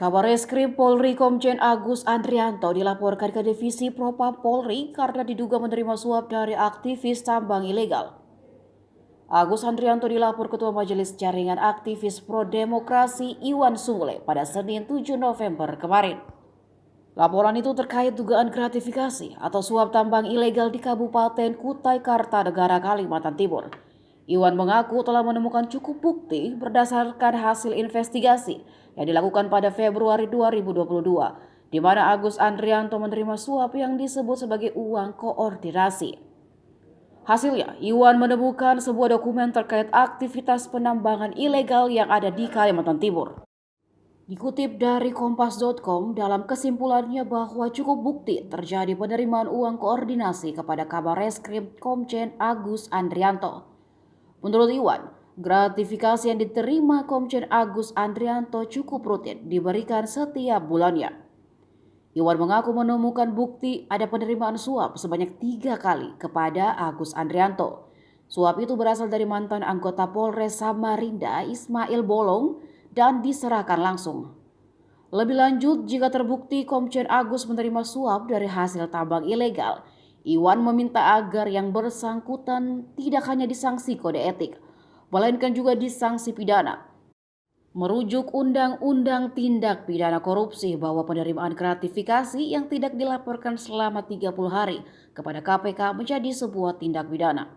Kabar Reskrim Polri Komjen Agus Andrianto dilaporkan ke Divisi Propam Polri karena diduga menerima suap dari aktivis tambang ilegal. Agus Andrianto dilapor Ketua Majelis Jaringan Aktivis Pro Demokrasi Iwan Sule pada Senin 7 November kemarin. Laporan itu terkait dugaan gratifikasi atau suap tambang ilegal di Kabupaten Kutai Kartanegara, Kalimantan Timur. Iwan mengaku telah menemukan cukup bukti berdasarkan hasil investigasi yang dilakukan pada Februari 2022, di mana Agus Andrianto menerima suap yang disebut sebagai uang koordinasi. Hasilnya, Iwan menemukan sebuah dokumen terkait aktivitas penambangan ilegal yang ada di Kalimantan Timur. Dikutip dari Kompas.com, dalam kesimpulannya bahwa cukup bukti terjadi penerimaan uang koordinasi kepada Kabar Reskrim Komjen Agus Andrianto. Menurut Iwan, gratifikasi yang diterima Komjen Agus Andrianto cukup rutin diberikan setiap bulannya. Iwan mengaku menemukan bukti ada penerimaan suap sebanyak 3 kali kepada Agus Andrianto. Suap itu berasal dari mantan anggota Polres Samarinda Ismail Bolong dan diserahkan langsung. Lebih lanjut, jika terbukti Komjen Agus menerima suap dari hasil tambang ilegal, Iwan meminta agar yang bersangkutan tidak hanya disanksi kode etik, melainkan juga disanksi pidana. Merujuk Undang-Undang Tindak Pidana Korupsi bahwa penerimaan gratifikasi yang tidak dilaporkan selama 30 hari kepada KPK menjadi sebuah tindak pidana.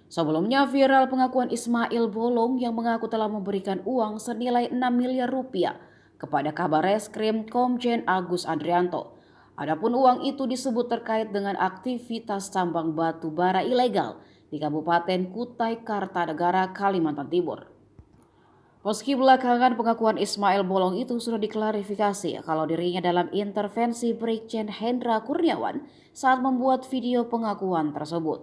Sebelumnya viral pengakuan Ismail Bolong yang mengaku telah memberikan uang senilai 6 miliar rupiah kepada Kabar Reskrim Komjen Agus Andrianto. Adapun uang itu disebut terkait dengan aktivitas tambang batu bara ilegal di Kabupaten Kutai Kartanegara, Kalimantan Timur. Meski belakangan pengakuan Ismail Bolong itu sudah diklarifikasi kalau dirinya dalam intervensi Brigjen Hendra Kurniawan saat membuat video pengakuan tersebut.